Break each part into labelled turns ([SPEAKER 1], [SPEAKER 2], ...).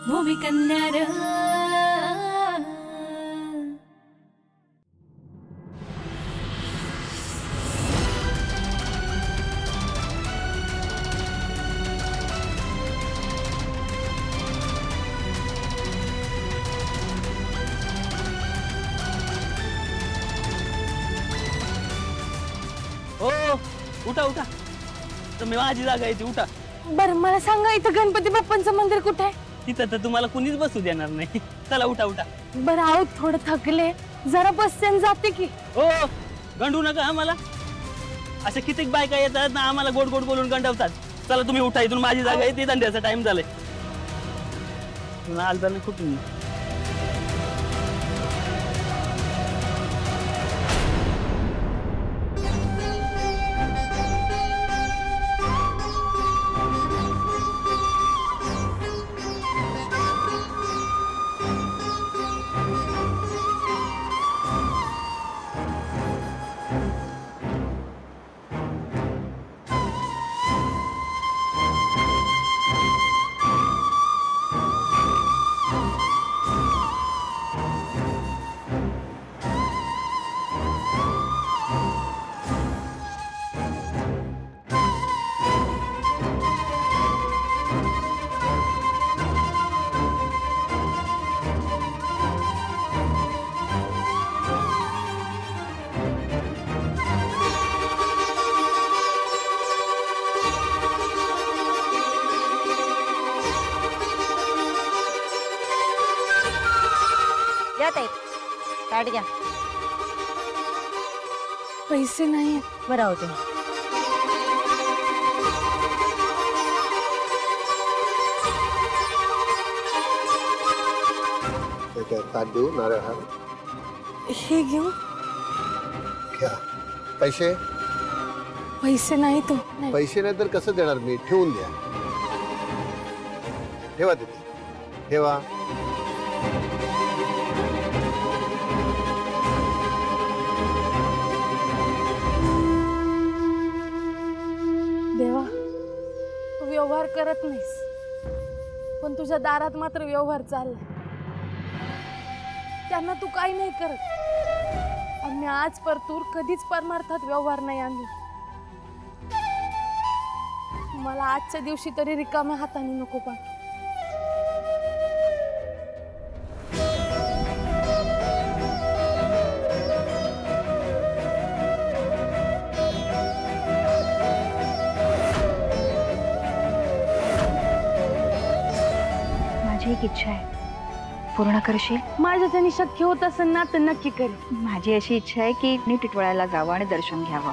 [SPEAKER 1] भूमिकन्या रे।
[SPEAKER 2] उठा उठा, तुम्ही माझी जागा आहे ती, उठा।
[SPEAKER 3] बरं मला सांगा, इथं गणपती बाप्पांचं मंदिर कुठे आहे?
[SPEAKER 2] तिथं तर तुम्हाला कुणीच बसू देणार नाही। चला उठा उठा।
[SPEAKER 3] बरं आहो, थोडं थकले, जरा बससेन जाते की।
[SPEAKER 2] हो, गंडू नका आम्हाला। अशा कितीक बायका येतात ना, आम्हाला गोड गोड बोलून गंडवतात। चला तुम्ही उठा, इथून माझी जागा आहे ती, धंद्याचा टाइम झालाय। आलता कुठून?
[SPEAKER 3] काट घ्या। पैसे नाही। बरं होते।
[SPEAKER 4] ताट देऊ, नारळ हार?
[SPEAKER 3] हे घेऊ।
[SPEAKER 4] क्या पैसे?
[SPEAKER 3] पैसे नाही तो।
[SPEAKER 4] पैसे नाही तर कसं देणार मी? ठेवून द्या। ठेवा तिथे, ठेवा।
[SPEAKER 3] देवा, तू व्यवहार करत नाहीस, पण तुझ्या दारात मात्र व्यवहार चाललाय। त्यांना तू काही नाही करत, आणि आज परतूर कधीच परमार्थात व्यवहार नाही आणला। मला आजच्या दिवशी तरी रिकाम्या हाताने नको पाठवू।
[SPEAKER 5] एक इच्छा आहे, पूर्ण करशील?
[SPEAKER 3] माझ्याच्याने शक्य होत असेल ना तर नक्की करेन।
[SPEAKER 5] माझी अशी इच्छा आहे की मी टिटवाळ्याला जावं आणि दर्शन घ्यावं।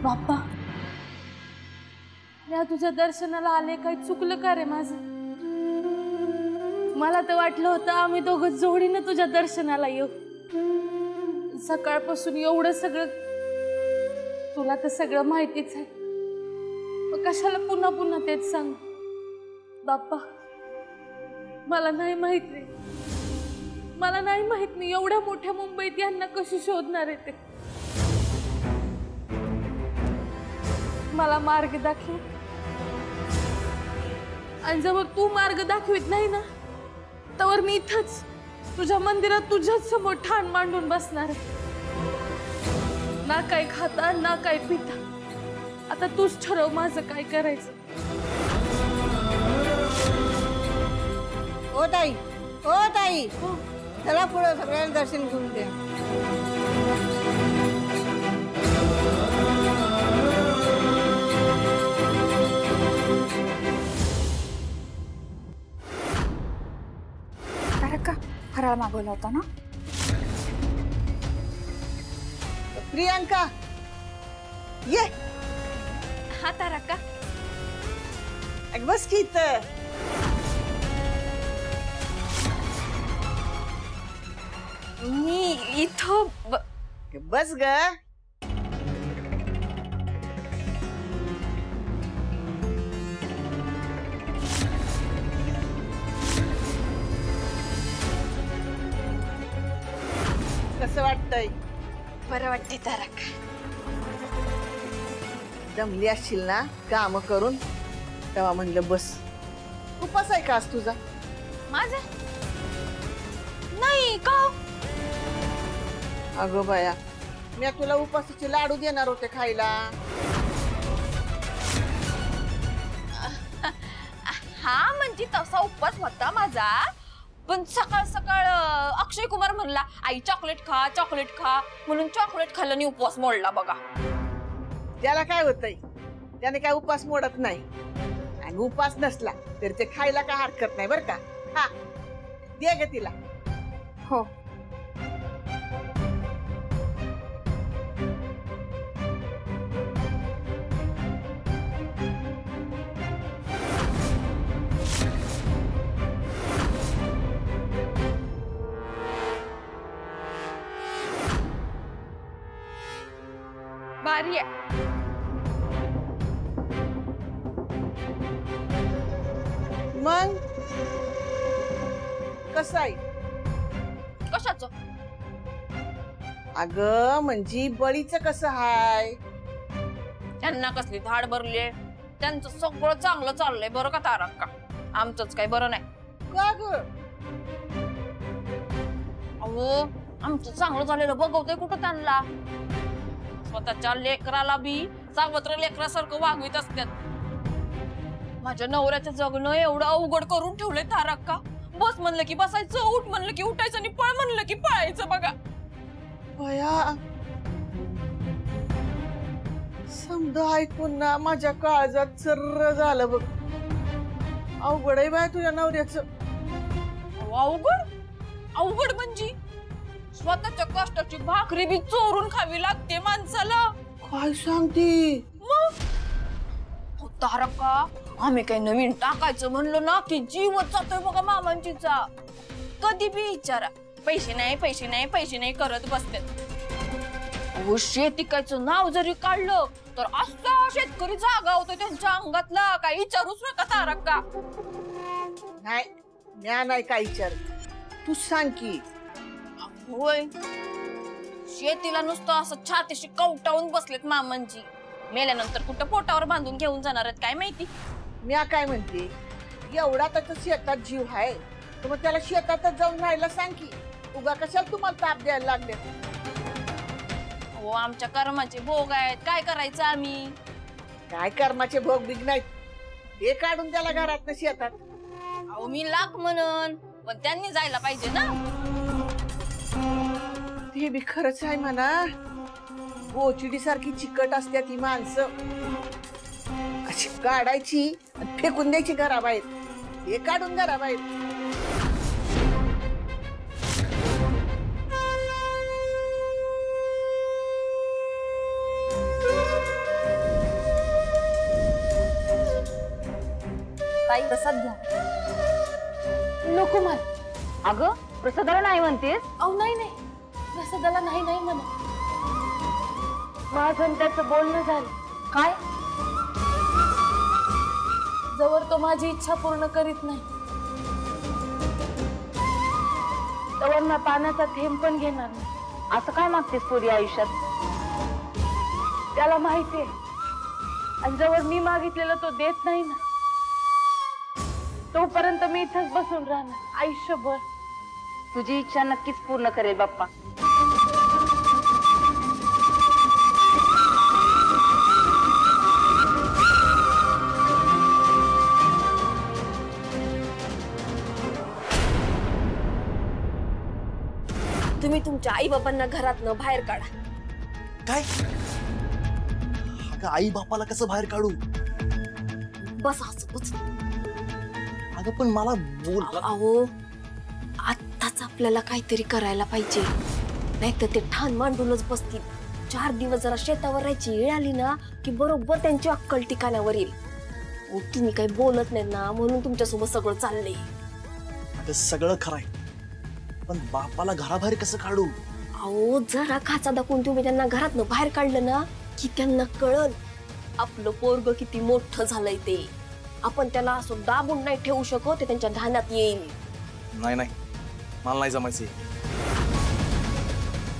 [SPEAKER 3] बाप्पा, मी तुझ्या दर्शनाला आले, काही चुकलं का रे माझं? मला तर वाटलं होतं आम्ही दोघं जोडीनं तुझ्या दर्शनाला येऊ. सकाळपासून एवढं सगळं तुला तर सगळं माहितीच आहे, मग कशाला पुन्हा पुन्हा तेच सांग? बाप्पा, मला नाही माहित रे, मला नाही माहित नाही एवढ्या मोठ्या मुंबईत यांना कशी शोधणार आहे ते. मला मार्ग दाखव, आणि जवळ तू मार्ग दाखवित नाही ना, तवर मी इथंच तुझ्या मंदिरात तुझ्याच समोर ठाण मांडून बसणार आहे. ना काय खाता ना काय पिता, आता तूच ठरव माझं काय करायचं.
[SPEAKER 1] ओ ताई, चला पुढं सगळ्यांना दर्शन घेऊन द्या.
[SPEAKER 5] तारका, फराळ मागवला होता ना?
[SPEAKER 1] प्रियांका ये.
[SPEAKER 3] हा तारका,
[SPEAKER 1] अगं बस की इथं.
[SPEAKER 3] मी इथं
[SPEAKER 1] बस ग. कसं वाटतंय?
[SPEAKER 3] बरं वाटते तारका.
[SPEAKER 1] दमली असशील ना काम करून, तेव्हा म्हणलं बस. उपास आहे का आज तुझा?
[SPEAKER 3] माझा नाही का?
[SPEAKER 1] अगं बाया, मी तुला उपासाचे लाडू देणार होते खायला.
[SPEAKER 3] हा म्हणजे तसा उपवास होता माझा, पण सकाळ सकाळ अक्षय कुमार म्हणला आई चॉकलेट खा म्हणून चॉकलेट खाल्लं आणि उपवास मोडला बघा.
[SPEAKER 1] त्याला काय होतंय, त्याने काय उपास मोडत नाही, आणि उपास नसला तर ते खायला काय हरकत नाही बर का. हा दे ग तिला.
[SPEAKER 5] हो.
[SPEAKER 3] भारी आहे.
[SPEAKER 1] मग कसं आहे?
[SPEAKER 3] कशाचं?
[SPEAKER 1] अगं म्हणजे बळीचं कसं हाय?
[SPEAKER 3] त्यांना कसली धाड भरली, त्यांचं सगळं चांगलं चाललंय बरं का तारका. आमचंच काही बरं नाही.
[SPEAKER 1] का ग?
[SPEAKER 3] अहो, आमचं चांगलं झालेलं बघवतोय कुठं त्यांना. स्वतःच्या लेकराला बी सावत्र लेकरासारखं वागवीत असतात. माझ्या नवऱ्याचं जगणं एवढं अवघड करून ठेवलंय तारका. बस म्हणलं की बसायचं, उठ म्हणलं की उठायचं, आणि पळ म्हणलं की पळायचं बघा.
[SPEAKER 1] बया, समजा ऐकून ना माझ्या काळजात सर्र झालं बघ. अवघड आहे बाय तुझ्या नवऱ्याचं.
[SPEAKER 3] अवघड म्हणजे स्वतःच्या कष्टाची भाकरी बी चोरून खावी लागते माणसाला.
[SPEAKER 1] काय सांगते?
[SPEAKER 3] मग तारका, आम्ही काही नवीन टाकायचं म्हणलो ना की जीवच जातोय बघा मामांचीचा. कधी बी विचारा, पैसे नाही करत बसतात. शेतीकायचं नाव जरी काढलं तर असा शेतकरी जागा होतो त्यांच्या अंगातला, काही विचारूच नका तारका.
[SPEAKER 1] नाही, म्या नाही काय विचार, तू सांग की.
[SPEAKER 3] होय, शेतीला नुसतं असं छातीशी कवटावून बसलेत मामांजी. मेल्यानंतर कुठं पोटावर बांधून घेऊन जाणार आहेत काय माहिती.
[SPEAKER 1] म्या काय म्हणते, एवढा त्याच्या शेतात जीव आहे तर मग त्याला शेतातच जाऊन राहायला सांग की. उगा कशाला तुम्हाला ताप द्यायला लागले?
[SPEAKER 3] हो, आमच्या कर्माचे भोग आहेत, काय करायचं आम्ही.
[SPEAKER 1] काय कर्माचे भोग बिग नाहीत, ते काढून त्याला घरात शेतात.
[SPEAKER 3] अहो, मी लाख म्हणन, पण त्यांनी जायला पाहिजे ना.
[SPEAKER 1] ते बी खरंच आहे म्हणा. गोचिडी सारखी चिकट असत्या ती माणसं, अशी काढायची आणि फेकून द्यायची घराबाहेर. हे काढून घराबाहेर.
[SPEAKER 3] ताई प्रसाद घ्या.
[SPEAKER 6] नको मला.
[SPEAKER 5] अगं प्रसादाला नाही म्हणतेस?
[SPEAKER 6] अहो नाही नाही, प्रसादाला नाही नाही म्हणा. माझं आणि त्याचं बोलणं झालं.
[SPEAKER 3] काय?
[SPEAKER 6] जवळ तो माझी इच्छा पूर्ण करीत नाही तवर ना पाण्याचा थेंब पण घेणार नाही.
[SPEAKER 5] असं काय मागतेस पोरी आयुष्यात?
[SPEAKER 6] त्याला माहितीये, आणि जवळ मी मागितलेलं तो देत नाही ना, तोपर्यंत मी इथंच बसून राहणार आयुष्यभर.
[SPEAKER 5] तुझी इच्छा नक्कीच पूर्ण करेल बाप्पा.
[SPEAKER 3] तुम्ही तुमच्या आई बाबांना घरातनं बाहेर काढा.
[SPEAKER 7] काय? अगं आई बापाला कसं बाहेर काढू?
[SPEAKER 3] बस असंच.
[SPEAKER 7] अगं पण मला बोल.
[SPEAKER 3] अहो आत्ताच आपल्याला काहीतरी करायला पाहिजे, नाहीतर ते ठाण मांडूनच बसतील. 4 दिवस जरा शेतावर राहायची वेळ आली ना की बरोबर त्यांची अक्कल ठिकाणावर येईल. तुम्ही काही बोलत नाही ना, म्हणून तुमच्यासोबत सगळं चाललंय.
[SPEAKER 7] अगं सगळं खरंय, पण बापाला घराबाहेर कसं काढू?
[SPEAKER 3] अहो जरा खाचा दाखवून तुम्ही त्यांना घरातनं बाहेर काढलं ना की त्यांना कळल आपलं पोरग किती मोठं झालंय ते. आपण त्याला असं दाबून नाही ठेवू शकत, ते त्यांच्या ध्यानात येईल.
[SPEAKER 7] नाही नाही, मला नाही जमायचे.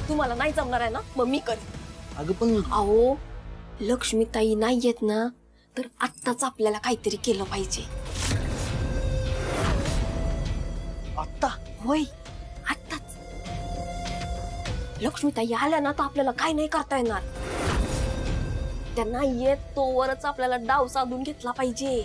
[SPEAKER 3] तुम्हाला नाही जमणार आहे ना, मग मी करेन.
[SPEAKER 7] अगं पण
[SPEAKER 3] अहो लक्ष्मीताई नाही येत ना, तर आत्ताच आपल्याला काहीतरी केलं पाहिजे.
[SPEAKER 7] आत्ता?
[SPEAKER 3] होय आत्ताच. लक्ष्मीताई आल्या ना तर आपल्याला काय नाही करता येणार. त्या नाही येत तोवरच आपल्याला डाव साधून घेतला पाहिजे.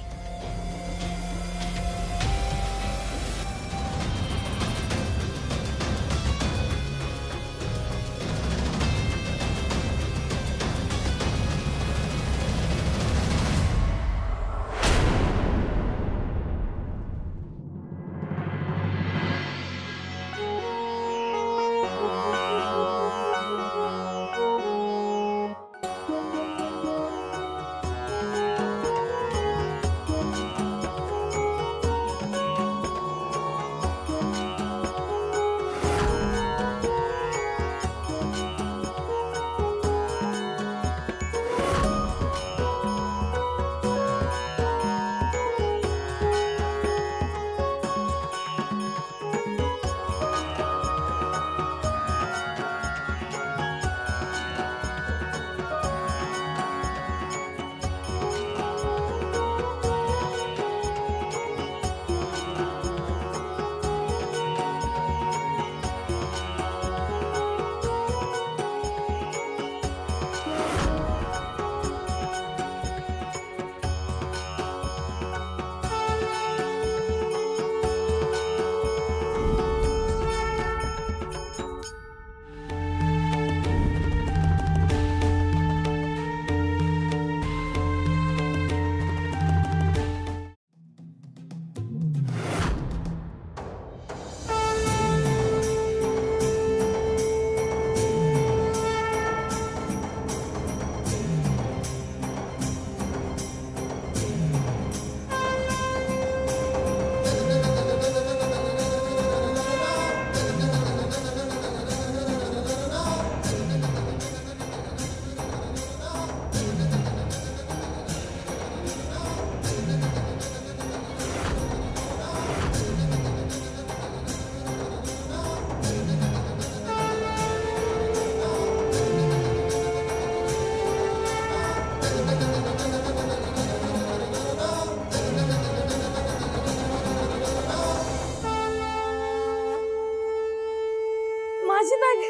[SPEAKER 6] माझी बॅग.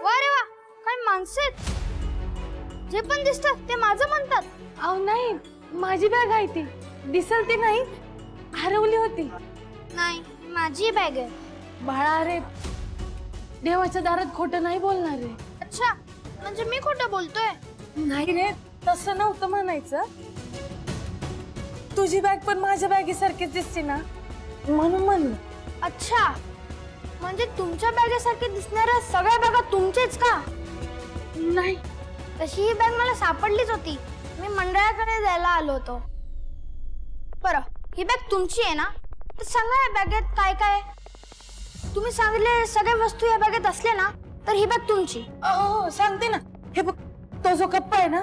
[SPEAKER 8] वा रे वा, काय माणसं आहेत. जे पण दिसतं ते माझं म्हणतात.
[SPEAKER 6] अहो नाही, माझी बॅग आहे ती. दिसल ती नाही, हरवली होती.
[SPEAKER 8] नाही, माझी बॅग आहे.
[SPEAKER 6] बाळा रे, देवाच्या दारात खोटं नाही बोलणार रे.
[SPEAKER 8] अच्छा, म्हणजे मी खोटं बोलतोय?
[SPEAKER 6] नाही रे, तसं नव्हतं म्हणायचं. तुझी बॅग पण माझ्या बॅगेसारखीच दिसते ना, म्हणून म्हणलं.
[SPEAKER 8] अच्छा, म्हणजे तुमच्या बॅगेसारखे दिसणाऱ्या सगळ्या बॅगा तुमचेच का?
[SPEAKER 6] नाही,
[SPEAKER 8] तशी ही बॅग मला सापडलीच होती. मी मंडळाकडे जायला आलो होतो. बरं, ही बॅग तुमची आहे ना? तर सांगा या बॅगेत काय काय? तुम्ही सांगितले सगळ्या वस्तू या बॅगेत असल्या ना तर ही बॅग तुमची.
[SPEAKER 6] हो सांगते ना. हे बघ, तो जो कप्पा आहे ना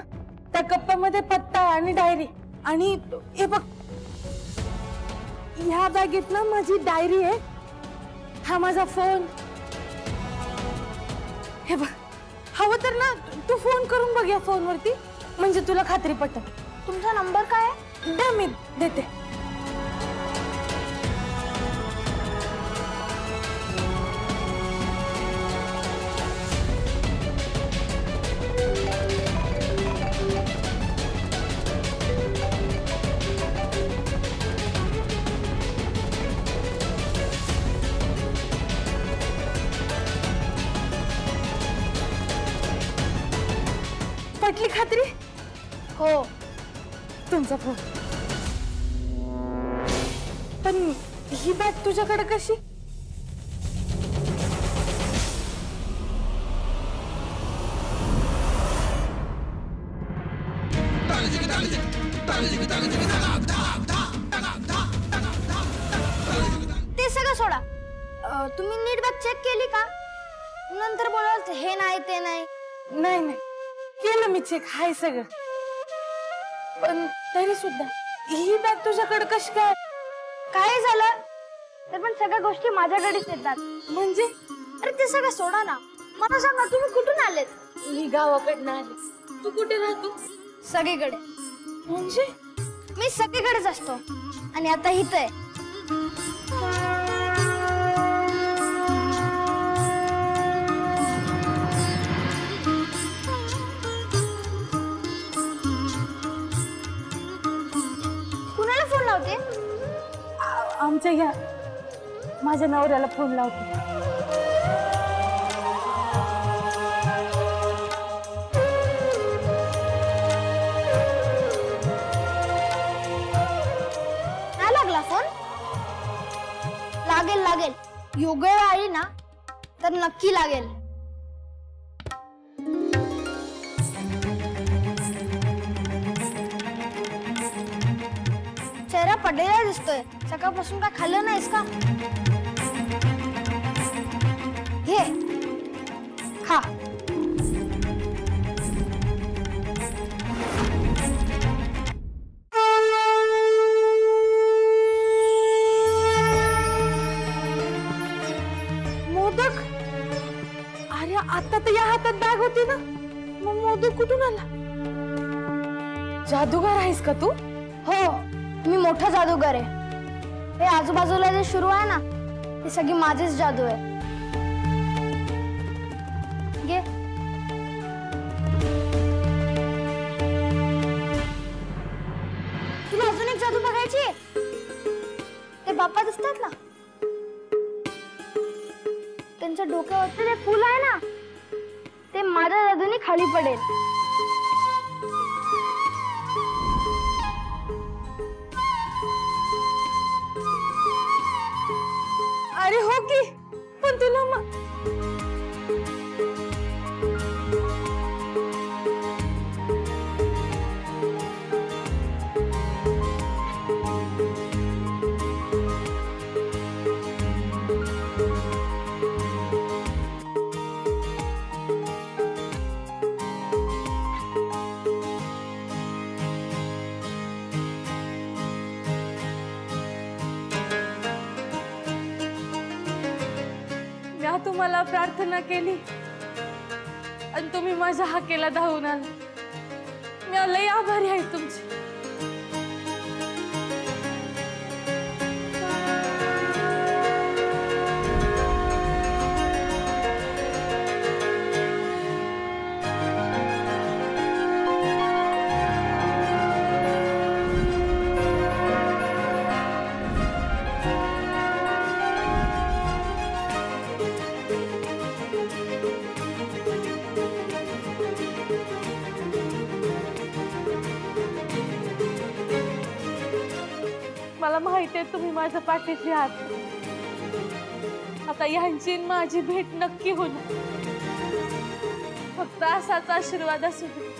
[SPEAKER 6] त्या कप्प्यामध्ये पत्ता आणि डायरी, आणि हे बघ ह्या बॅगेत ना माझी डायरी आहे, हा माझा फोन. हे बघ, हवं तर ना तू फोन करून बघ या फोनवरती, म्हणजे तुला खात्री पटेल.
[SPEAKER 8] तुमचा नंबर काय आहे?
[SPEAKER 6] द्या, मी देते. पटली खात्री?
[SPEAKER 8] हो.
[SPEAKER 6] तुमचा फोन. पण ही बॅग तुझ्याकडे कशी?
[SPEAKER 8] ते सगळं सोडा. तुम्ही नीट बॅग चेक केली का? नंतर बोलाल हे नाही ते नाही.
[SPEAKER 6] नाही नाही, केलं मी चेक, हाय सगळं. पण तरी सुद्धा ही बॅग तुझ्याकडे कशी काय?
[SPEAKER 8] काय झालं तर पण सगळ्या गोष्टी माझ्याकडेच येतात.
[SPEAKER 6] म्हणजे?
[SPEAKER 8] अरे ते सगळं सोडा ना, मला सांगा तुम्ही कुठून आलेत?
[SPEAKER 6] मी गावाकडनं आले. तू कुठे राहतो?
[SPEAKER 8] सगळीकडे.
[SPEAKER 6] म्हणजे?
[SPEAKER 8] मी सगळीकडेच असतो आणि आता इथं आहे. कुणाला फोन लावते?
[SPEAKER 6] आमच्या या माझ्या नवऱ्याला फोन लावते.
[SPEAKER 8] नाही लागला फोन? लागेल लागेल, योग्य वेळ आली ना तर नक्की लागेल. चेहरा पडलेला दिसतोय, सकाळपासून काय खाल्लं नाहीस का? घे, खा.
[SPEAKER 6] मोदक? अरे आता तर या हातात बॅग होती ना, मग मोदक कुठून आला? जादूगार आहेस का तू?
[SPEAKER 8] हो, मी मोठा जादूगार आहे. हे आजूबाजूला जे सुरू आहे ना ते सगळी माझीच जादू आहे. घे. तुला अजून एक जादू बघायची आहे? ते बाप्पा दिसतात ना, त्यांच्या डोक्यावरचे ते फूल आहे ना ते माझ्या जादूने खाली पडेल.
[SPEAKER 6] अरे हो की, पण तुला तुम्हाला प्रार्थना केली आणि तुम्ही माझ्या हाकेला धावून आला. मी लई आभारी आहे तुमची. मला माहिती आहे तुम्ही माझ्या पाठीशी आहात. आता यांची माझी भेट नक्की होणार. फक्त असाच आशीर्वाद असू दे.